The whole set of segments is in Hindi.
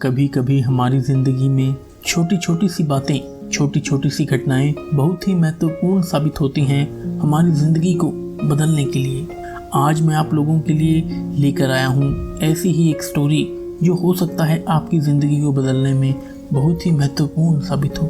कभी कभी हमारी ज़िंदगी में छोटी छोटी सी बातें, छोटी छोटी सी घटनाएं बहुत ही महत्वपूर्ण साबित होती हैं हमारी ज़िंदगी को बदलने के लिए। आज मैं आप लोगों के लिए लेकर आया हूँ ऐसी ही एक स्टोरी जो हो सकता है आपकी ज़िंदगी को बदलने में बहुत ही महत्वपूर्ण साबित हो।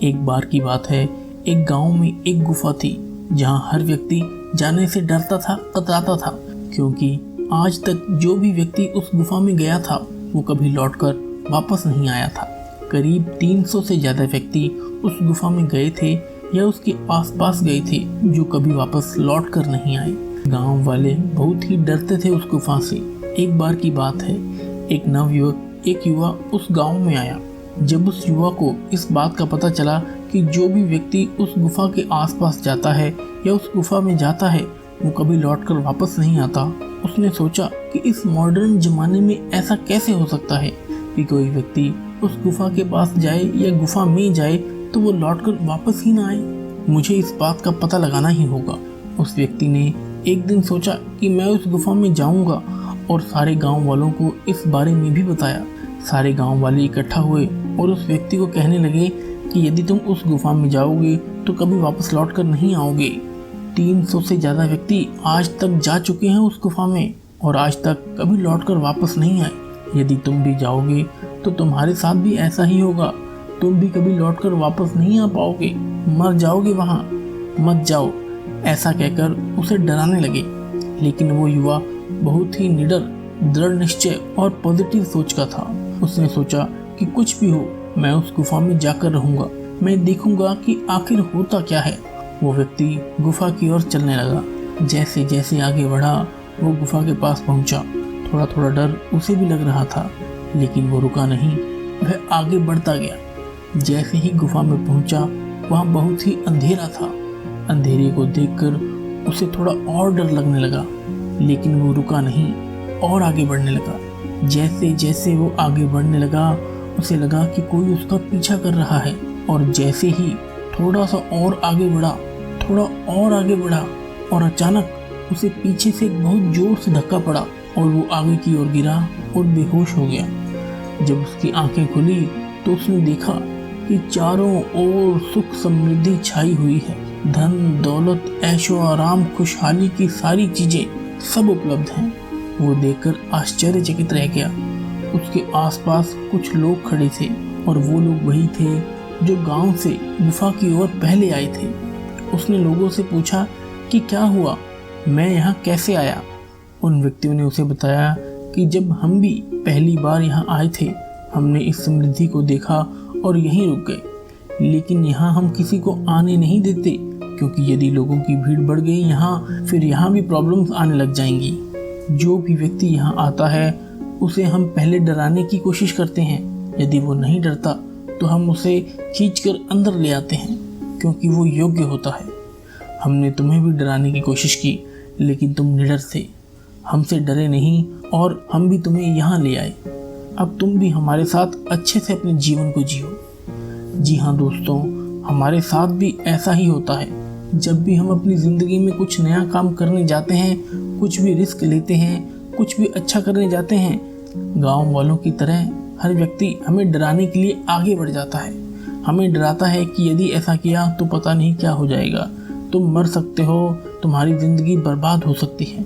एक बार की बात है, एक गांव में एक गुफा थी जहां हर व्यक्ति जाने से डरता था, कतराता था, क्योंकि आज तक जो भी व्यक्ति उस गुफा में गया था वो कभी लौटकर वापस नहीं आया था। करीब 300 से ज़्यादा व्यक्ति उस गुफा में गए थे या उसके आसपास गए थे जो कभी वापस लौट कर नहीं आए। गांव वाले बहुत ही डरते थे उस गुफा से। एक बार की बात है, एक नवयुवक, एक युवा उस गांव में आया। जब उस युवा को इस बात का पता चला कि जो भी व्यक्ति उस गुफा के आसपास जाता है या उस गुफा में जाता है वो कभी लौटकर वापस नहीं आता, उसने सोचा कि इस मॉडर्न ज़माने में ऐसा कैसे हो सकता है कि कोई व्यक्ति उस गुफा के पास जाए या गुफा में जाए तो वो लौटकर वापस ही ना आए। मुझे इस बात का पता लगाना ही होगा। उस व्यक्ति ने एक दिन सोचा कि मैं उस गुफा में जाऊंगा और सारे गांव वालों को इस बारे में भी बताया। सारे गांव वाले इकट्ठा हुए और उस व्यक्ति को कहने लगे कि यदि तुम उस गुफा में जाओगे तो कभी वापस लौट कर नहीं आओगे। 300 से ज़्यादा व्यक्ति आज तक जा चुके हैं उस गुफा में और आज तक कभी लौटकर वापस नहीं आए। यदि तुम भी जाओगे तो तुम्हारे साथ भी ऐसा ही होगा। तुम भी कभी लौटकर वापस नहीं आ पाओगे, मर जाओगे वहाँ, मत जाओ, ऐसा कहकर उसे डराने लगे। लेकिन वो युवा बहुत ही निडर, दृढ़ निश्चय और पॉजिटिव सोच का था। उसने सोचा कि कुछ भी हो मैं उस गुफा में जाकर रहूंगा, मैं देखूंगा कि आखिर होता क्या है। वो व्यक्ति गुफा की ओर चलने लगा। जैसे जैसे आगे बढ़ा वो गुफा के पास पहुंचा। थोड़ा थोड़ा डर उसे भी लग रहा था, लेकिन वो रुका नहीं, वह आगे बढ़ता गया। जैसे ही गुफा में पहुंचा वहाँ बहुत ही अंधेरा था। अंधेरे को देखकर उसे थोड़ा और डर लगने लगा, लेकिन वो रुका नहीं और आगे बढ़ने लगा। जैसे जैसे वो आगे बढ़ने लगा उसे लगा कि कोई उसका पीछा कर रहा है, और जैसे ही थोड़ा सा और आगे बढ़ा, थोड़ा और आगे बढ़ा, और अचानक उसे पीछे से एक बहुत जोर से धक्का पड़ा और वो आगे की ओर गिरा और बेहोश हो गया। जब उसकी आंखें खुली तो उसने देखा कि चारों ओर सुख समृद्धि छाई हुई है। धन दौलत, ऐशो आराम, खुशहाली की सारी चीजें सब उपलब्ध हैं। वो देखकर आश्चर्यचकित रह गया। उसके आसपास कुछ लोग खड़े थे और वो लोग वही थे जो गांव से गुफा की ओर पहले आए थे। उसने लोगों से पूछा कि क्या हुआ, मैं यहाँ कैसे आया। उन व्यक्तियों ने उसे बताया कि जब हम भी पहली बार यहाँ आए थे हमने इस समृद्धि को देखा और यहीं रुक गए, लेकिन यहाँ हम किसी को आने नहीं देते, क्योंकि यदि लोगों की भीड़ बढ़ गई यहाँ, फिर यहाँ भी प्रॉब्लम्स आने लग जाएंगी। जो भी व्यक्ति यहाँ आता है उसे हम पहले डराने की कोशिश करते हैं। यदि वो नहीं डरता तो हम उसे खींचकर अंदर ले आते हैं, क्योंकि वो योग्य होता है। हमने तुम्हें भी डराने की कोशिश की, लेकिन तुम निडर थे, हमसे डरे नहीं और हम भी तुम्हें यहाँ ले आए। अब तुम भी हमारे साथ अच्छे से अपने जीवन को जियो। जी हाँ दोस्तों, हमारे साथ भी ऐसा ही होता है। जब भी हम अपनी ज़िंदगी में कुछ नया काम करने जाते हैं, कुछ भी रिस्क लेते हैं, कुछ भी अच्छा करने जाते हैं, गांव वालों की तरह हर व्यक्ति हमें डराने के लिए आगे बढ़ जाता है। हमें डराता है कि यदि ऐसा किया तो पता नहीं क्या हो जाएगा, तुम मर सकते हो, तुम्हारी ज़िंदगी बर्बाद हो सकती है।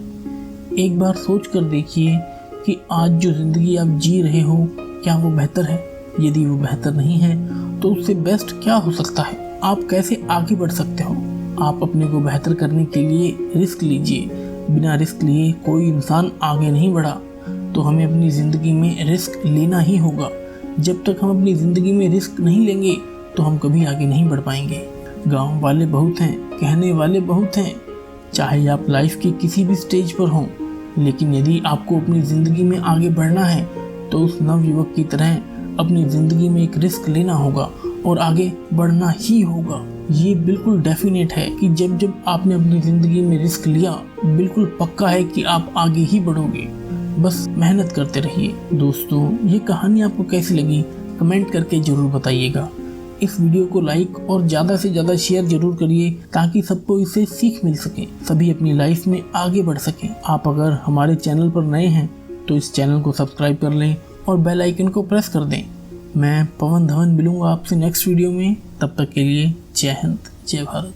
एक बार सोच कर देखिए कि आज जो ज़िंदगी आप जी रहे हो क्या वो बेहतर है। यदि वो बेहतर नहीं है तो उससे बेस्ट क्या हो सकता है। आप कैसे आगे बढ़ सकते हो। आप अपने को बेहतर करने के लिए रिस्क लीजिए। बिना रिस्क लिए कोई इंसान आगे नहीं बढ़ा, तो हमें अपनी ज़िंदगी में रिस्क लेना ही होगा। जब तक हम अपनी ज़िंदगी में रिस्क नहीं लेंगे तो हम कभी आगे नहीं बढ़ पाएंगे। गांव वाले बहुत हैं, कहने वाले बहुत हैं, चाहे आप लाइफ के किसी भी स्टेज पर हों, लेकिन यदि आपको अपनी ज़िंदगी में आगे बढ़ना है तो उस नवयुवक की तरह अपनी ज़िंदगी में एक रिस्क लेना होगा और आगे बढ़ना ही होगा। ये बिल्कुल डेफिनेट है कि जब जब आपने अपनी ज़िंदगी में रिस्क लिया, बिल्कुल पक्का है कि आप आगे ही बढ़ोगे। बस मेहनत करते रहिए। दोस्तों, ये कहानी आपको कैसी लगी कमेंट करके ज़रूर बताइएगा। इस वीडियो को लाइक और ज़्यादा से ज़्यादा शेयर जरूर करिए ताकि सबको इससे सीख मिल सके, सभी अपनी लाइफ में आगे बढ़ सकें। आप अगर हमारे चैनल पर नए हैं तो इस चैनल को सब्सक्राइब कर लें और बेल आइकन को प्रेस कर दें। मैं पवन धवन मिलूंगा आपसे नेक्स्ट वीडियो में। तब तक के लिए जय हिंद, जय भारत।